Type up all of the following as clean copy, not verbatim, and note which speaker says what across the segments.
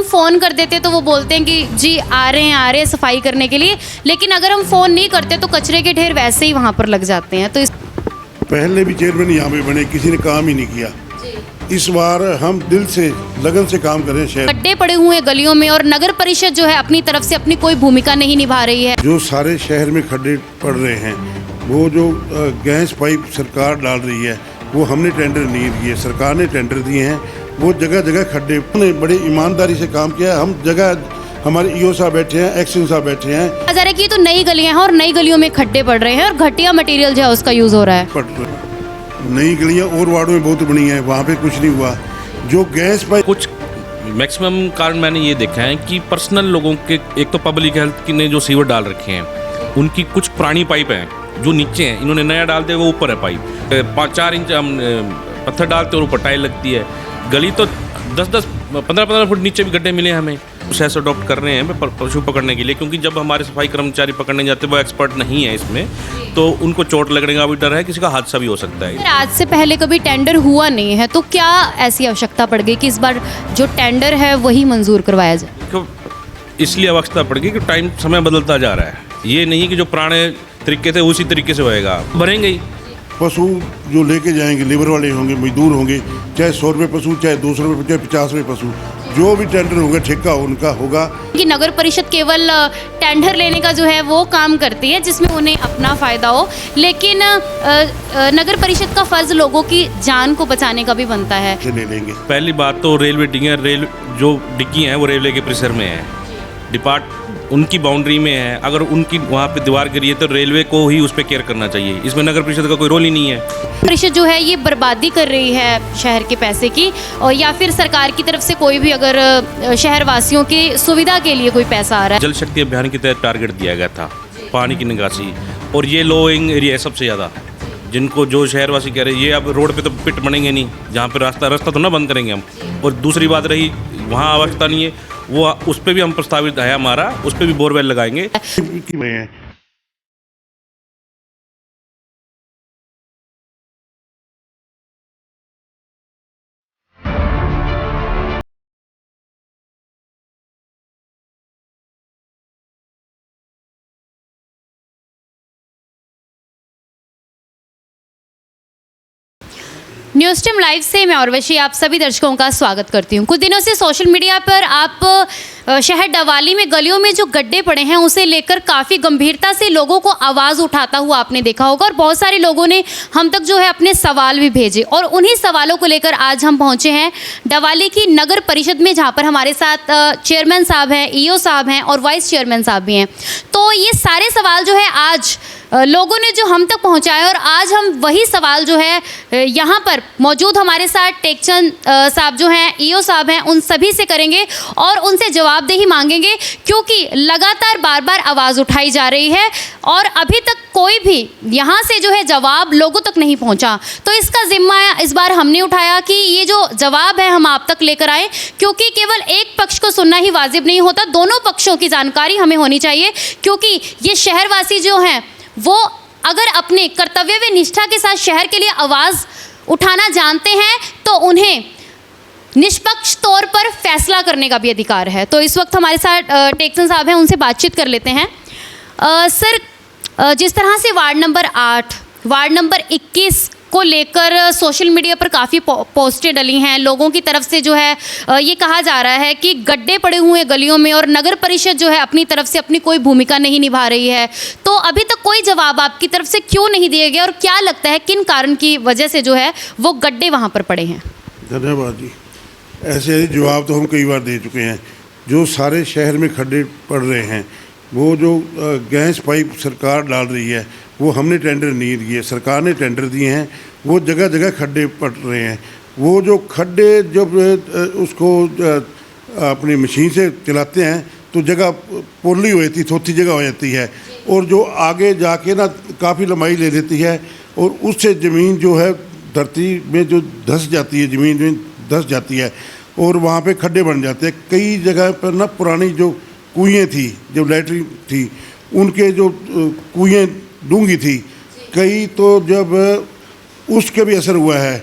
Speaker 1: हम फ़ोन कर देते तो वो बोलते हैं कि जी आ रहे हैं सफाई करने के लिए, लेकिन अगर हम फ़ोन नहीं करते तो कचरे के ढेर वैसे ही वहाँ पर लग जाते हैं। तो इस
Speaker 2: पहले भी चेयरमैन यहाँ पे बने, किसी ने काम ही नहीं किया। इस बार हम दिल से लगन से काम करें। शहर
Speaker 1: गड्ढे पड़े हुए हैं गलियों में और नगर परिषद जो है अपनी तरफ से अपनी कोई भूमिका नहीं निभा रही है।
Speaker 2: जो सारे शहर में खड्डे पड़ रहे हैं, वो जो गैस पाइप सरकार डाल रही है, वो हमने टेंडर नहीं दिए, सरकार ने टेंडर दिए हैं। वो जगह जगह खड्डे, उन्होंने बड़ी ईमानदारी से काम किया। हम जगह, हमारे ईओ साहब बैठे हैं, एक्शन साहब बैठे हैं।
Speaker 1: कहा जा रहा है कि ये तो नई गलियां हैं और नई गलियों में खड्डे पड़ रहे हैं और घटिया मटेरियल जो है उसका यूज़ हो रहा है।
Speaker 2: नई गलियां और वार्डों में बहुत बनी हैं, वहाँ पे कुछ नहीं हुआ। जो गैस पाइप,
Speaker 3: कुछ मैक्सिमम कारण मैंने ये देखा है कि पर्सनल लोगों के, एक तो पब्लिक हेल्थ की ने जो सीवर डाल रखे हैं, उनकी कुछ पुरानी पाइप हैं जो नीचे हैं, इन्होंने नया डाल दिया, वो ऊपर है पाइप। 5-4 इंच हम पत्थर डालते और ऊपर टाइल लगती है। गली तो 10-10, 15-15 फुट नीचे भी गड्ढे मिले हमें। प्रोसेस अडॉप्ट कर रहे हैं पशु पकड़ने के लिए, क्योंकि जब हमारे सफाई कर्मचारी पकड़ने जाते हैं वो एक्सपर्ट नहीं है इसमें, तो उनको चोट लगने का भी डर है, किसी का हादसा भी हो सकता है।
Speaker 1: आज से पहले कभी टेंडर हुआ नहीं है, तो क्या ऐसी आवश्यकता पड़ गई कि इस बार जो टेंडर है वही मंजूर करवाया जाए?
Speaker 3: क्यों इसलिए आवश्यकता पड़ गई कि टाइम, समय बदलता जा रहा है। ये नहीं कि जो पुराने तरीके थे उसी तरीके से होएगा, भरेंगे ही।
Speaker 2: पशु जो लेके जाएंगे, लेबर वाले होंगे, मजदूर होंगे, चाहे 100 रुपये पशु, चाहे 200 रुपये, चाहे 50 रुपये पशु, जो भी टेंडर होगा ठेका उनका होगा।
Speaker 1: कि नगर परिषद केवल टेंडर लेने का जो है वो काम करती है जिसमें उन्हें अपना फ़ायदा हो, लेकिन नगर परिषद का फ़र्ज़ लोगों की जान को बचाने का भी बनता है।
Speaker 2: ले लेंगे।
Speaker 3: पहली बात तो रेलवे जो डिग्गी हैं वो रेलवे के परिसर में है, डिपार्ट उनकी बाउंड्री में है। अगर उनकी वहाँ पे दीवार गिरी है तो रेलवे को ही उस पर केयर करना चाहिए, इसमें नगर परिषद का कोई रोल ही नहीं है।
Speaker 1: परिषद जो है ये बर्बादी कर रही है शहर के पैसे की, और या फिर सरकार की तरफ से कोई भी अगर शहर वासियों की सुविधा के लिए कोई पैसा आ रहा है।
Speaker 3: जल शक्ति अभियान के तहत टारगेट दिया गया था पानी की निकासी, और ये लोइंग एरिया है सबसे ज़्यादा, जिनको जो शहरवासी कह रहे हैं ये अब रोड पे तो पिट बनेंगे नहीं, जहाँ पे रास्ता तो ना बंद करेंगे हम। और दूसरी बात रही वहाँ आवश्यकता नहीं है, वो उस पर भी हम प्रस्तावित है हमारा, उस पर भी बोरवेल लगाएंगे।
Speaker 1: न्यूज़ टाइम लाइव से मैं उर्वशी आप सभी दर्शकों का स्वागत करती हूं। कुछ दिनों से सोशल मीडिया पर आप शहर डवाली में गलियों में जो गड्ढे पड़े हैं उसे लेकर काफ़ी गंभीरता से लोगों को आवाज़ उठाता हुआ आपने देखा होगा, और बहुत सारे लोगों ने हम तक जो है अपने सवाल भी भेजे, और उन्हीं सवालों को लेकर आज हम पहुंचे हैं डवाली की नगर परिषद में, जहां पर हमारे साथ चेयरमैन साहब हैं, ईओ साहब हैं और वाइस चेयरमैन साहब भी हैं। तो ये सारे सवाल जो है आज लोगों ने जो हम तक पहुंचाए, और आज हम वही सवाल जो है यहाँ पर मौजूद हमारे साथ टेकचंद साहब जो हैं, ईओ साहब हैं, उन सभी से करेंगे और उनसे जवाबदेही मांगेंगे, क्योंकि लगातार बार बार आवाज़ उठाई जा रही है और अभी तक कोई भी यहाँ से जो है जवाब लोगों तक नहीं पहुँचा। तो इसका जिम्मा इस बार हमने उठाया कि ये जो जवाब है हम आप तक लेकर आएँ, क्योंकि केवल एक पक्ष को सुनना ही वाजिब नहीं होता, दोनों पक्षों की जानकारी हमें होनी चाहिए। क्योंकि ये शहरवासी जो हैं वो अगर अपने कर्तव्य व निष्ठा के साथ शहर के लिए आवाज़ उठाना जानते हैं तो उन्हें निष्पक्ष तौर पर फैसला करने का भी अधिकार है। तो इस वक्त हमारे साथ टेकचंद साहब हैं, उनसे बातचीत कर लेते हैं। सर, जिस तरह से वार्ड नंबर 8, वार्ड नंबर 21 को लेकर सोशल मीडिया पर काफ़ी पोस्टें डली हैं, लोगों की तरफ से जो है ये कहा जा रहा है कि गड्ढे पड़े हुए हैं गलियों में और नगर परिषद जो है अपनी तरफ से अपनी कोई भूमिका नहीं निभा रही है, तो अभी तक कोई जवाब आपकी तरफ से क्यों नहीं दिया गया, और क्या लगता है किन कारण की वजह से जो है वो गड्ढे वहाँ पर पड़े हैं?
Speaker 2: धन्यवाद जी। ऐसे जवाब तो हम कई बार दे चुके हैं। जो सारे शहर में खड्डे पड़ रहे हैं, वो जो गैस पाइप सरकार डाल रही है, वो हमने टेंडर नहीं दिए, सरकार ने टेंडर दिए हैं। वो जगह जगह खड्डे पड़ रहे हैं। वो जो खड्डे जब उसको अपनी मशीन से चलाते हैं तो जगह पोली हो जाती, थोथी जगह हो जाती है, और जो आगे जाके ना काफ़ी लंबाई ले लेती है, और उससे ज़मीन जो है धरती में जो धंस जाती है, ज़मीन में धंस जाती है, और वहाँ पे खड्डे बन जाते हैं। कई जगह पर ना पुरानी जो कुएँ थी, जो लैट्रिन थी, उनके जो कुएँ डूंगी थी, कई तो जब उसके भी असर हुआ है।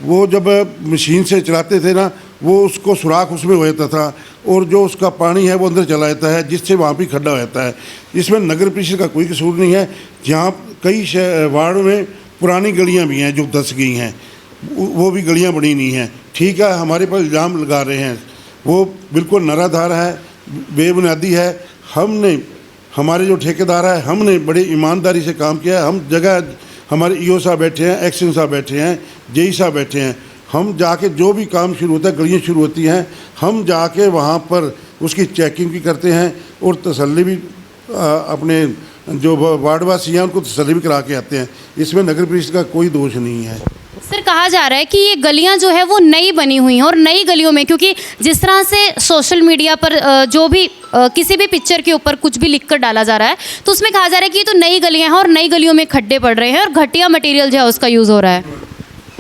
Speaker 2: वो जब मशीन से चलाते थे ना वो उसको सुराख उसमें हो जाता था और जो उसका पानी है वो अंदर चला जाता है, जिससे वहाँ पे खड्डा हो जाता है। इसमें नगर परिषद का कोई कसूर नहीं है। जहाँ कई वार्ड में पुरानी गलियाँ भी हैं जो धंस गई हैं, वो भी गलियाँ बनी नहीं हैं। ठीक है, हमारे पर इल्ज़ाम लगा रहे हैं, वो बिल्कुल नराधार है, बेबुनियादी है। हमने, हमारे जो ठेकेदार है, हमने बड़े ईमानदारी से काम किया है। हम जगह, हमारे ईओ साहब बैठे हैं, एक्शन साहब बैठे हैं, जेई साहब बैठे हैं। हम जाके जो भी काम शुरू होता है, गलियाँ शुरू होती हैं, हम जाके वहाँ पर उसकी चेकिंग भी करते हैं और तसल्ली भी अपने जो वार्डवासी हैं उनको तसल्ली भी करा के आते हैं। इसमें नगर परिषद का कोई दोष नहीं है।
Speaker 1: सर, कहा जा रहा है कि ये गलियां जो है वो नई बनी हुई हैं और नई गलियों में, क्योंकि जिस तरह से सोशल मीडिया पर जो भी किसी भी पिक्चर के ऊपर कुछ भी लिखकर डाला जा रहा है, तो उसमें कहा जा रहा है कि ये तो नई गलियां हैं और नई गलियों में खड्डे पड़ रहे हैं और घटिया मटेरियल जो है उसका यूज़ हो रहा है।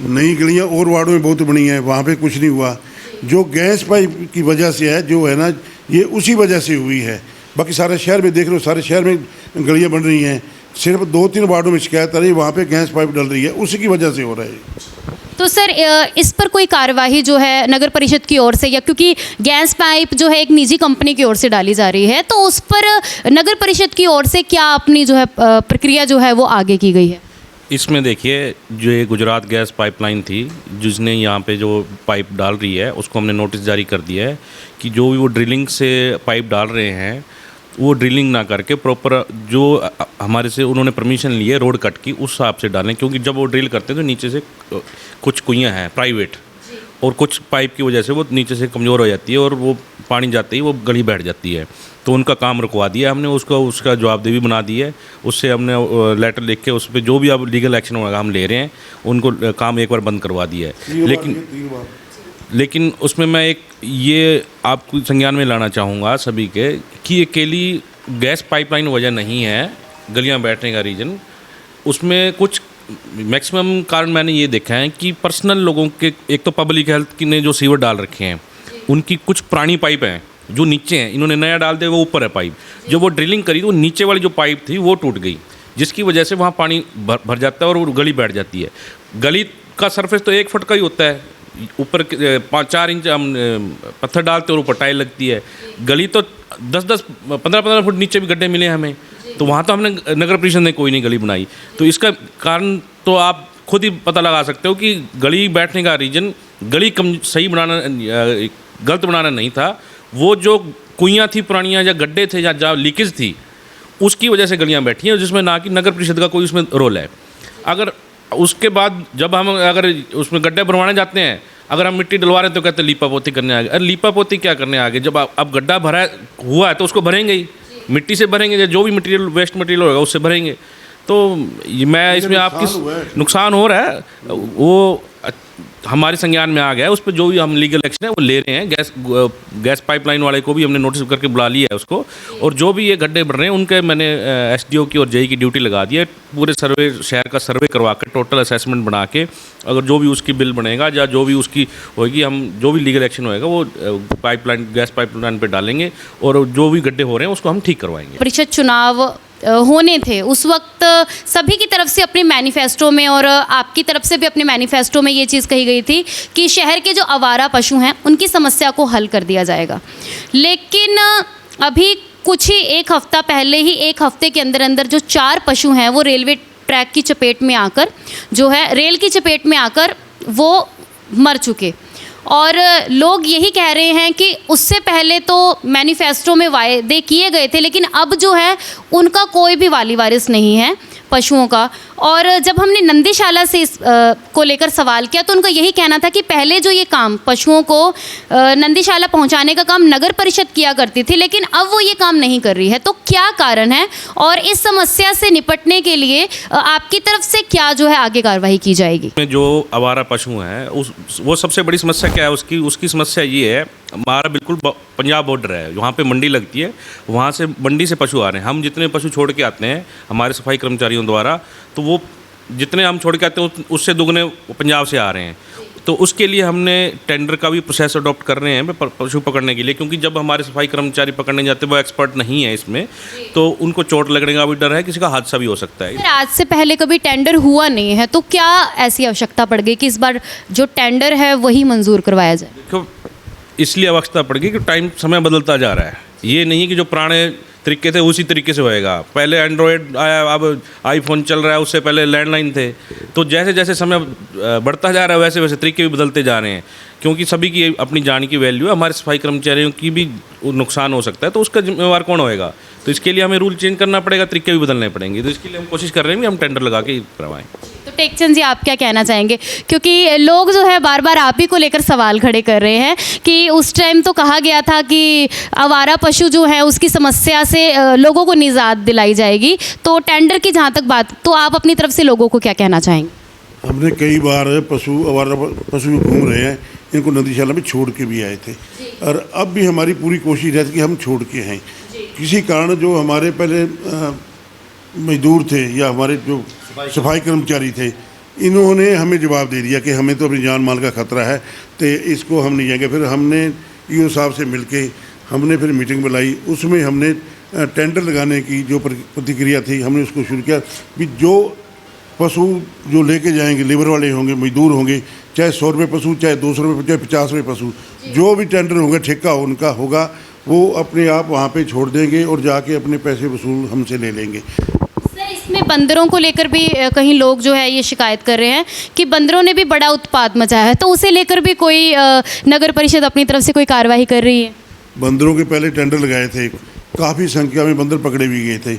Speaker 2: नई गलियाँ और वार्डों में बहुत बनी हैं, वहाँ पे कुछ नहीं हुआ। जो गैस पाइप की वजह से है, जो है ना, ये उसी वजह से हुई है। बाकी सारे शहर में देख लो, सारे शहर में गलियाँ बन रही हैं। सिर्फ 2-3 वार्डों में शिकायत आ रही है, वहाँ पे गैस पाइप डल रही है, उसी की वजह से हो रहा है।
Speaker 1: तो सर, इस पर कोई कार्यवाही जो है नगर परिषद की ओर से, या क्योंकि गैस पाइप जो है एक निजी कंपनी की ओर से डाली जा रही है, तो उस पर नगर परिषद की ओर से क्या अपनी जो है प्रक्रिया जो है वो आगे की गई है?
Speaker 3: इसमें देखिए, जो ये गुजरात गैस पाइपलाइन थी, जिसने यहाँ पे जो पाइप डाल रही है, उसको हमने नोटिस जारी कर दिया है कि जो भी वो ड्रिलिंग से पाइप डाल रहे हैं, वो ड्रिलिंग ना करके प्रॉपर जो हमारे से उन्होंने परमिशन ली है रोड कट की, उस हिसाब से डालें। क्योंकि जब वो ड्रिल करते हैं तो नीचे से कुछ कुइयाँ हैं प्राइवेट, और कुछ पाइप की वजह से वो नीचे से कमज़ोर हो जाती है और वो पानी जाते ही वो गली बैठ जाती है। तो उनका काम रुकवा दिया हमने, उसका जवाबदेही बना दी है। उससे हमने लेटर लिख के उस पर जो भी अब लीगल एक्शन होगा हम ले रहे हैं, उनको काम एक बार बंद करवा दिया है। लेकिन उसमें मैं एक ये आपको संज्ञान में लाना चाहूँगा सभी के, कि अकेली गैस पाइपलाइन वजह नहीं है गलियां बैठने का रीज़न। उसमें कुछ मैक्सिमम कारण मैंने ये देखा है कि पर्सनल लोगों के, एक तो पब्लिक हेल्थ की ने जो सीवर डाल रखे हैं, उनकी कुछ पुरानी पाइप हैं जो नीचे हैं, इन्होंने नया डाल दिया, वो ऊपर है पाइप। जब वो ड्रिलिंग करी तो नीचे वाली जो पाइप थी वो टूट गई, जिसकी वजह से वहाँ पानी भर जाता है और वो गली बैठ जाती है। गली का सरफेस तो 1 फुट का ही होता है, ऊपर 5-4 इंच हम पत्थर डालते और ऊपर टाइल लगती है। गली तो 10-10, 15-15 फुट नीचे भी गड्ढे मिले हमें, तो वहाँ तो हमने नगर परिषद ने कोई नहीं गली बनाई। तो इसका कारण तो आप खुद ही पता लगा सकते हो कि गली बैठने का रीज़न गली सही बनाना, गलत बनाना नहीं था। वो जो कुइयाँ थी पुरानियाँ या गड्ढे थे या जहाँ लीकेज थी, उसकी वजह से गलियाँ बैठी हैं, जिसमें ना कि नगर परिषद का कोई उसमें रोल है। अगर उसके बाद जब हम अगर उसमें गड्ढे भरवाने जाते हैं, अगर हम मिट्टी डलवा रहे हैं तो कहते हैं लीपा पोती करने आगे। अरे लीपा पोती क्या करने आगे? जब अब गड्ढा भरा हुआ है तो उसको भरेंगे ही, मिट्टी से भरेंगे, जो भी मटेरियल वेस्ट मटेरियल होगा उससे भरेंगे। तो मैं इसमें आपकी नुकसान हो रहा है, वो हमारे संज्ञान में आ गया है। उस पर जो भी हम लीगल एक्शन है वो ले रहे हैं। गैस पाइपलाइन वाले को भी हमने नोटिस करके बुला लिया है उसको, और जो भी ये गड्ढे भर रहे हैं उनके मैंने एसडीओ की और जेई की ड्यूटी लगा दी है। पूरे सर्वे, शहर का सर्वे करवा कर टोटल असेसमेंट बना के, अगर जो भी उसकी बिल बनेगा या जो भी उसकी होगी, हम जो भी लीगल एक्शन होएगा वो पाइपलाइन, गैस पाइपलाइन पर डालेंगे, और जो भी गड्ढे हो रहे हैं उसको हम ठीक करवाएंगे।
Speaker 1: परिषद चुनाव होने थे उस वक्त सभी की तरफ से अपने मैनिफेस्टो में, और आपकी तरफ से भी अपने मैनिफेस्टो में ये चीज़ कही गई थी कि शहर के जो आवारा पशु हैं उनकी समस्या को हल कर दिया जाएगा। लेकिन अभी कुछ ही एक हफ्ता पहले ही, 1 हफ्ते के अंदर अंदर जो 4 पशु हैं वो रेलवे ट्रैक की चपेट में आकर, जो है रेल की चपेट में आकर वो मर चुके। और लोग यही कह रहे हैं कि उससे पहले तो मैनिफेस्टो में वायदे किए गए थे, लेकिन अब जो है उनका कोई भी वाली वारिस नहीं है पशुओं का। और जब हमने नंदीशाला से इस को लेकर सवाल किया तो उनका यही कहना था कि पहले जो ये काम पशुओं को नंदीशाला पहुंचाने का काम नगर परिषद किया करती थी, लेकिन अब वो ये काम नहीं कर रही है। तो क्या कारण है, और इस समस्या से निपटने के लिए आपकी तरफ से क्या जो है आगे कार्रवाई की जाएगी?
Speaker 3: जो आवारा पशु हैं वो सबसे बड़ी समस्या क्या है उसकी समस्या ये है, हमारा बिल्कुल पंजाब बॉर्डर है, वहाँ पे मंडी लगती है, वहाँ से मंडी से पशु आ रहे हैं। हम जितने पशु छोड़ के आते हैं हमारे सफाई कर्मचारियों द्वारा, तो वो जितने हम छोड़ के आते हैं उससे दुगने पंजाब से आ रहे हैं। तो उसके लिए हमने टेंडर का भी प्रोसेस अडॉप्ट कर रहे हैं पशु पकड़ने के लिए, क्योंकि जब हमारे सफाई कर्मचारी पकड़ने जाते हैं वो एक्सपर्ट नहीं है इसमें, तो उनको चोट लगने का भी डर है, किसी का हादसा भी हो सकता है।
Speaker 1: आज से पहले कभी टेंडर हुआ नहीं है, तो क्या ऐसी आवश्यकता पड़ गई कि इस बार जो टेंडर है वही मंजूर करवाया जाए?
Speaker 3: इसलिए अवस्था पड़ गई कि टाइम समय बदलता जा रहा है। ये नहीं है कि जो पुराने तरीके थे उसी तरीके से होएगा। पहले एंड्रॉयड आया, अब आईफोन चल रहा है, उससे पहले लैंडलाइन थे। तो जैसे जैसे समय बढ़ता जा रहा है वैसे वैसे तरीके भी बदलते जा रहे हैं, क्योंकि सभी की अपनी जान की वैल्यू है। हमारे सफाई कर्मचारियों की भी नुकसान हो सकता है, तो उसका जिम्मेवार कौन होएगा? तो इसके लिए हमें रूल चेंज करना पड़ेगा, तरीके भी बदलने पड़ेंगे। तो इसके लिए हम कोशिश कर रहे हैं कि हम टेंडर लगा के करवाएं।
Speaker 1: तो टेकचंद जी, आप क्या कहना चाहेंगे? क्योंकि लोग जो है बार बार आप ही को लेकर सवाल खड़े कर रहे हैं कि उस टाइम तो कहा गया था कि आवारा पशु जो है उसकी समस्या से लोगों को निजात दिलाई जाएगी। तो टेंडर की जहाँ तक बात, तो आप अपनी तरफ से लोगों को क्या कहना चाहेंगे?
Speaker 2: हमने कई बार आवारा पशु जो घूम रहे हैं इनको नदीशाला में छोड़ के भी आए थे, और अब भी हमारी पूरी कोशिश रहती है कि हम छोड़ के हैं। किसी कारण जो हमारे पहले मजदूर थे या हमारे जो सफाई कर्मचारी थे, इन्होंने हमें जवाब दे दिया कि हमें तो अपनी जान माल का खतरा है, तो इसको हम नहीं जाएंगे। फिर हमने ईओ साहब से मिलके हमने फिर मीटिंग बुलाई, उसमें हमने टेंडर लगाने की जो प्रतिक्रिया थी हमने उसको शुरू किया। भी जो पशु जो लेके जाएंगे, लेबर वाले होंगे, मजदूर होंगे, चाहे 100 रुपये पशु, चाहे 200 रुपये, चाहे 50 रुपये पशु, जो भी टेंडर होंगे, ठेका उनका होगा, वो अपने आप वहाँ पे छोड़ देंगे और जाके अपने पैसे वसूल हमसे ले लेंगे।
Speaker 1: सर, इसमें बंदरों को लेकर भी कहीं लोग जो है ये शिकायत कर रहे हैं कि बंदरों ने भी बड़ा उत्पात मचाया है, तो उसे लेकर भी कोई नगर परिषद अपनी तरफ से कोई कार्रवाई कर रही है?
Speaker 2: बंदरों के पहले टेंडर लगाए थे, काफ़ी संख्या में बंदर पकड़े भी गए थे।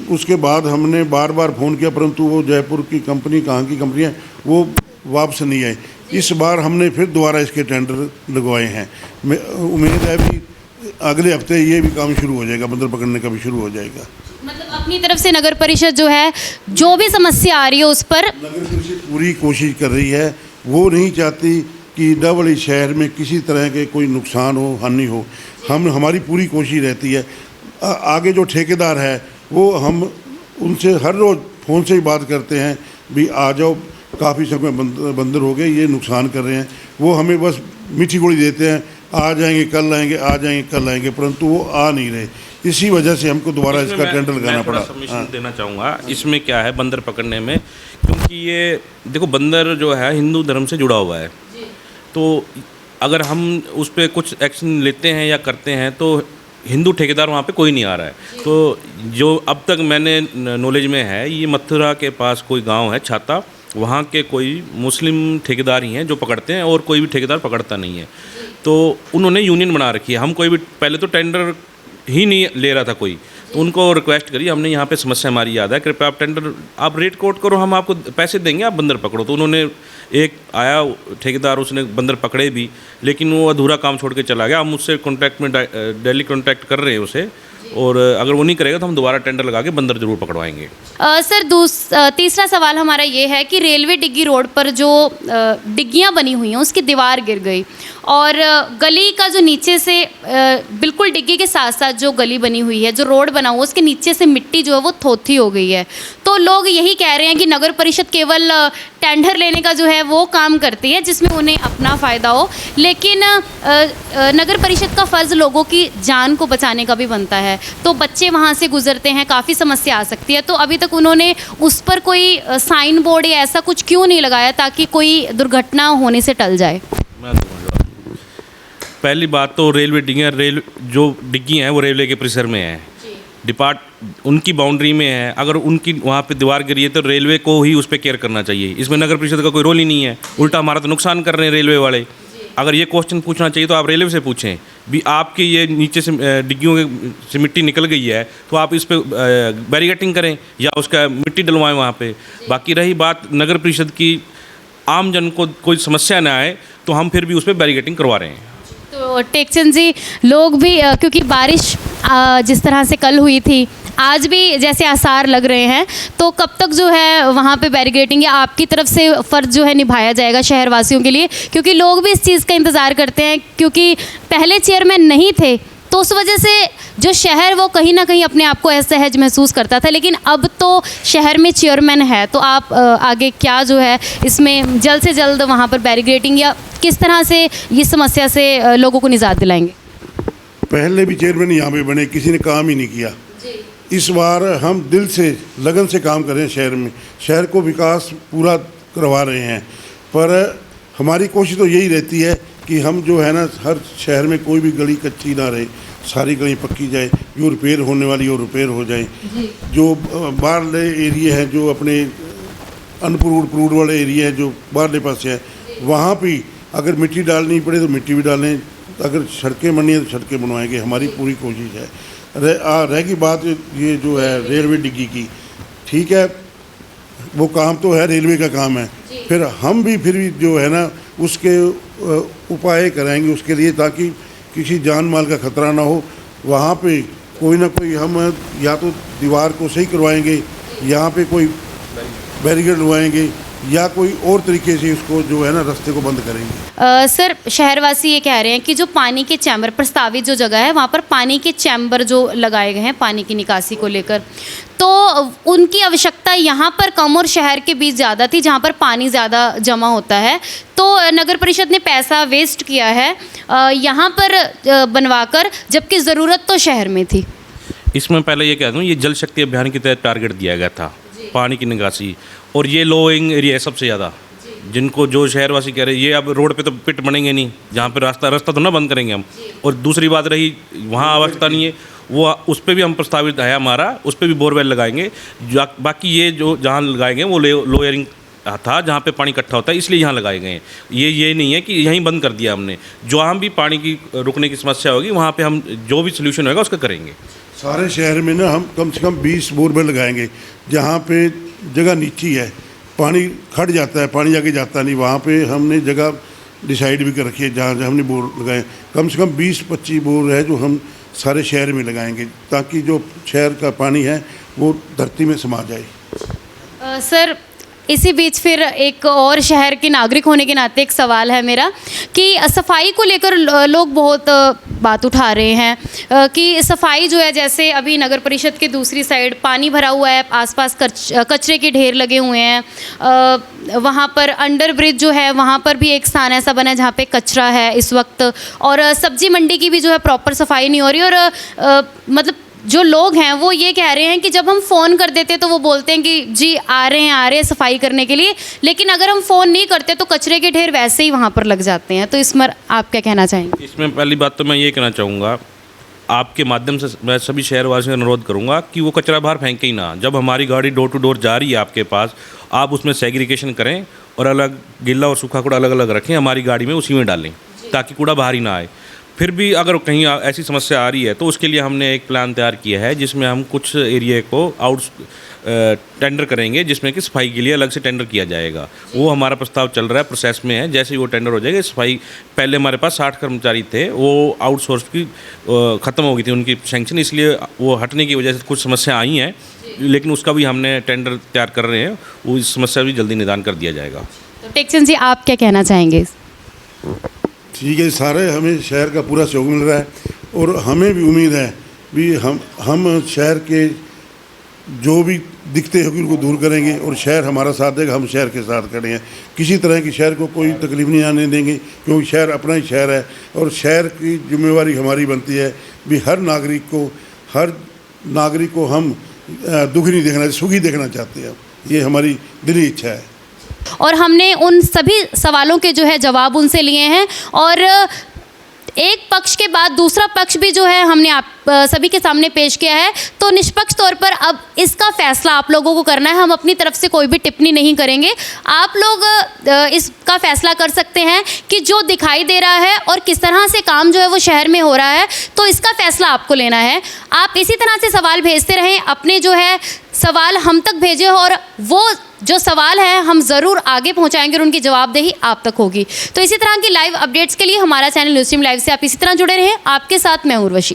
Speaker 2: उसके बाद हमने बार बार फ़ोन किया, परंतु वो जयपुर की कंपनी, कहाँ की कंपनी है, वो वापस नहीं आए। इस बार हमने फिर दोबारा इसके टेंडर लगवाए हैं। उम्मीद है भी अगले हफ्ते ये भी काम शुरू हो जाएगा, बंदर पकड़ने का भी शुरू हो जाएगा।
Speaker 1: मतलब अपनी तरफ से नगर परिषद जो है जो भी समस्या आ रही है उस पर
Speaker 2: नगर परिषद पूरी कोशिश कर रही है। वो नहीं चाहती कि डबल शहर में किसी तरह के कोई नुकसान हो, हानि हो। हमारी पूरी कोशिश रहती है। आगे जो ठेकेदार है वो हम उनसे हर रोज़ फ़ोन से ही बात करते हैं, भी आ जाओ, काफ़ी संख्या में बंदर हो गए, ये नुकसान कर रहे हैं। वो हमें बस मीठी गोली देते हैं, आ जाएंगे कल आएंगे, आ जाएंगे कल आएंगे, परंतु वो आ नहीं रहे। इसी वजह से हमको दोबारा इसका टेंडर लगाना पड़ा।
Speaker 3: सबमिशन देना चाहूँगा इसमें क्या है बंदर पकड़ने में, क्योंकि ये देखो बंदर जो है हिंदू धर्म से जुड़ा हुआ है। तो अगर हम उस पर कुछ एक्शन लेते हैं या करते हैं तो हिंदू ठेकेदार वहाँ पे कोई नहीं आ रहा है। तो जो अब तक मैंने नॉलेज में है, ये मथुरा के पास कोई गांव है छाता, वहाँ के कोई मुस्लिम ठेकेदार ही हैं जो पकड़ते हैं और कोई भी ठेकेदार पकड़ता नहीं है। तो उन्होंने यूनियन बना रखी है। हम कोई भी पहले तो टेंडर ही नहीं ले रहा था कोई, तो उनको रिक्वेस्ट करी हमने, यहाँ पे समस्या हमारी याद है, कृपया आप टेंडर आप रेट कोट करो, हम आपको पैसे देंगे, आप बंदर पकड़ो। तो उन्होंने एक आया ठेकेदार, उसने बंदर पकड़े भी, लेकिन वो अधूरा काम छोड़ के चला गया। हम उससे कॉन्टैक्ट में डेली कॉन्टैक्ट कर रहे हैं उसे, और अगर वो नहीं करेगा तो हम दोबारा टेंडर लगा के बंदर जरूर पकड़वाएंगे।
Speaker 1: सर, तीसरा सवाल हमारा ये है कि रेलवे डिग्गी रोड पर जो डिग्गियाँ बनी हुई हैं उसकी दीवार गिर गई, और गली का जो नीचे से बिल्कुल डिग्गी के साथ साथ जो गली बनी हुई है, जो रोड बना हुआ, उसके नीचे से मिट्टी जो है वो थोथी हो गई है। तो लोग यही कह रहे हैं कि नगर परिषद केवल टेंडर लेने का जो है वो काम करती है जिसमें उन्हें अपना फ़ायदा हो, लेकिन नगर परिषद का फ़र्ज़ लोगों की जान को बचाने का भी बनता है। तो बच्चे वहाँ से गुजरते हैं, काफ़ी समस्या आ सकती है। तो अभी तक उन्होंने उस पर कोई साइन बोर्ड या ऐसा कुछ क्यों नहीं लगाया ताकि कोई दुर्घटना होने से टल जाए?
Speaker 3: पहली बात तो रेलवे जो डिग्गी हैं वो रेलवे के परिसर में है, उनकी बाउंड्री में है। अगर उनकी वहाँ पे दीवार गिरी है तो रेलवे को ही उस पर केयर करना चाहिए। इसमें नगर परिषद का कोई रोल ही नहीं है। उल्टा हमारा तो नुकसान कर रहे हैं रेलवे वाले। अगर ये क्वेश्चन पूछना चाहिए तो आप रेलवे से पूछें भी, आपके ये नीचे से डिग्गियों से मिट्टी निकल गई है तो आप इस पर बैरिकेटिंग करें या उसका मिट्टी डलवाएं वहाँ पे। बाकी रही बात नगर परिषद की, आम जन को कोई समस्या ना आए तो हम फिर भी उस पर बैरिकेटिंग करवा रहे हैं।
Speaker 1: तो टेकचंद जी, लोग भी क्योंकि बारिश जिस तरह से कल हुई थी, आज भी जैसे आसार लग रहे हैं, तो कब तक जो है वहाँ पे बैरिकेडिंग या आपकी तरफ से फ़र्ज़ जो है निभाया जाएगा शहरवासियों के लिए? क्योंकि लोग भी इस चीज़ का इंतज़ार करते हैं, क्योंकि पहले चेयरमैन नहीं थे तो उस वजह से जो शहर वो कहीं ना कहीं अपने आप को असहज महसूस करता था, लेकिन अब तो शहर में चेयरमैन है। तो आप आगे क्या जो है इसमें जल्द से जल्द वहाँ पर बैरिकेडिंग या किस तरह से इस समस्या से लोगों को निजात दिलाएंगे?
Speaker 2: पहले भी चेयरमैन यहाँ पे बने, किसी ने काम ही नहीं किया। इस बार हम दिल से लगन से काम कर रहे हैं शहर में, शहर को विकास पूरा करवा रहे हैं। पर हमारी कोशिश तो यही रहती है कि हम जो है ना हर शहर में कोई भी गली कच्ची ना रहे, सारी गली पक्की जाए, जो रिपेयर होने वाली वो रिपेयर हो जाए। जो बाहरले एरिया है, जो अपने अनप्रूव्ड वाले एरिया है, जो बाहरले पास है, वहाँ पे अगर मिट्टी डालनी पड़े तो मिट्टी भी डालें, अगर सड़कें बननी है तो सड़कें बनवाएंगे, हमारी पूरी कोशिश है। रहेगी बात ये जो है रेलवे डिग्गी की, ठीक है, वो काम तो है, रेलवे का काम है, फिर भी जो है ना उसके उपाय कराएंगे उसके लिए, ताकि किसी जान माल का खतरा ना हो। वहाँ पे कोई ना कोई हम या तो दीवार को सही करवाएंगे, यहाँ पे कोई बैरिकेड लगवाएंगे, या कोई और तरीके से उसको जो है ना रास्ते को बंद करेंगे।
Speaker 1: सर, शहरवासी ये कह रहे हैं कि जो पानी के चैम्बर, प्रस्तावित जो जगह है वहाँ पर पानी के चैम्बर जो लगाए गए हैं पानी की निकासी को लेकर, तो उनकी आवश्यकता यहाँ पर कम और शहर के बीच ज़्यादा थी, जहाँ पर पानी ज़्यादा जमा होता है। तो नगर परिषद ने पैसा वेस्ट किया है यहाँ पर बनवाकर, जबकि ज़रूरत तो शहर में थी।
Speaker 3: इसमें पहले ये कह दूँ, ये जल शक्ति अभियान के तहत टारगेट दिया गया था पानी की निकासी, और ये लोइंग एरिया है सबसे ज़्यादा, जिनको जो शहरवासी कह रहे हैं ये अब रोड पे तो पिट बनेंगे नहीं, जहाँ पे रास्ता तो ना बंद करेंगे हम। और दूसरी बात रही, वहाँ आवश्यकता नहीं है, वो उस पर भी हम प्रस्तावित है हमारा, उस पर भी बोरवेल लगाएंगे। बाकी ये जो जहाँ लगाएंगे वो लोअरिंग था, जहाँ पे पानी इकट्ठा होता है, इसलिए यहाँ लगाए गए हैं। ये नहीं है कि यहीं बंद कर दिया हमने, जहाँ भी पानी की रुकने की समस्या होगी वहाँ पे हम जो भी सोल्यूशन होगा उसका करेंगे।
Speaker 2: सारे शहर में ना हम कम से कम 20 बोरवेल लगाएंगे, जहाँ पे जगह नीची है, पानी खड़ जाता है, पानी आगे जाता नहीं, वहाँ पे हमने जगह डिसाइड भी कर रखी है, जहाँ हमने बोर लगाए। कम से कम 20-25 बोर है जो हम सारे शहर में लगाएंगे, ताकि जो शहर का पानी है वो धरती में समा जाए।
Speaker 1: सर, इसी बीच फिर एक और शहर के नागरिक होने के नाते एक सवाल है मेरा कि सफाई को लेकर लोग बहुत बात उठा रहे हैं कि सफाई जो है, जैसे अभी नगर परिषद के दूसरी साइड पानी भरा हुआ है, आसपास कचरे के ढेर लगे हुए हैं, वहाँ पर अंडर ब्रिज जो है वहाँ पर भी एक स्थान ऐसा बना है जहाँ पे कचरा है इस वक्त, और सब्जी मंडी की भी जो है प्रॉपर सफाई नहीं हो रही। और मतलब जो लोग हैं वो ये कह रहे हैं कि जब हम फ़ोन कर देते तो वो बोलते हैं कि जी आ रहे हैं सफाई करने के लिए, लेकिन अगर हम फ़ोन नहीं करते तो कचरे के ढेर वैसे ही वहाँ पर लग जाते हैं। तो इस पर आप क्या कहना चाहेंगे?
Speaker 3: इसमें पहली बात तो मैं ये कहना चाहूँगा, आपके माध्यम से मैं सभी शहरवासियों का अनुरोध करूँगा कि वो कचरा बाहर फेंके ही ना। जब हमारी गाड़ी डोर टू डोर जा रही है आपके पास, आप उसमें सेग्रीगेशन करें और अलग गीला और सूखा कूड़ा अलग अलग रखें, हमारी गाड़ी में उसी में डालें, ताकि कूड़ा बाहर ही ना आए। फिर भी अगर कहीं ऐसी समस्या आ रही है तो उसके लिए हमने एक प्लान तैयार किया है, जिसमें हम कुछ एरिया को टेंडर करेंगे, जिसमें कि सफाई के लिए अलग से टेंडर किया जाएगा। वो हमारा प्रस्ताव चल रहा है, प्रोसेस में है। जैसे ही वो टेंडर हो जाएगा, सफाई पहले हमारे पास 60 कर्मचारी थे, वो आउटसोर्स की ख़त्म हो गई थी उनकी सैंक्शन, इसलिए वो हटने की वजह से कुछ समस्या आई हैं, लेकिन उसका भी हमने टेंडर तैयार कर रहे हैं, वो इस समस्या भी जल्दी निदान कर दिया जाएगा।
Speaker 1: तो टेक्चंद जी, आप क्या कहना चाहेंगे?
Speaker 2: ठीक है, सारे हमें शहर का पूरा सहयोग मिल रहा है, और हमें भी उम्मीद है भी हम शहर के जो भी दिखते हैं उनको दूर करेंगे, और शहर हमारा साथ देगा, हम शहर के साथ खड़े हैं। किसी तरह की शहर को कोई तकलीफ नहीं आने देंगे, क्योंकि शहर अपना ही शहर है, और शहर की जिम्मेवारी हमारी बनती है भी हर नागरिक को हम दुखी नहीं देखना, सुखी देखना चाहते हैं। ये हमारी दिली इच्छा है।
Speaker 1: और हमने उन सभी सवालों के जो है जवाब उनसे लिए हैं, और एक पक्ष के बाद दूसरा पक्ष भी जो है हमने आप सभी के सामने पेश किया है। तो निष्पक्ष तौर पर अब इसका फैसला आप लोगों को करना है, हम अपनी तरफ से कोई भी टिप्पणी नहीं करेंगे। आप लोग इसका फैसला कर सकते हैं कि जो दिखाई दे रहा है और किस तरह से काम जो है वो शहर में हो रहा है, तो इसका फैसला आपको लेना है। आप इसी तरह से सवाल भेजते रहें, अपने जो है सवाल हम तक भेजें, और वो जो सवाल है हम ज़रूर आगे पहुंचाएंगे और उनकी जवाबदेही आप तक होगी। तो इसी तरह की लाइव अपडेट्स के लिए हमारा चैनल न्यूज़ स्ट्रीम लाइव से आप इसी तरह जुड़े रहें। आपके साथ मैं उर्वशी।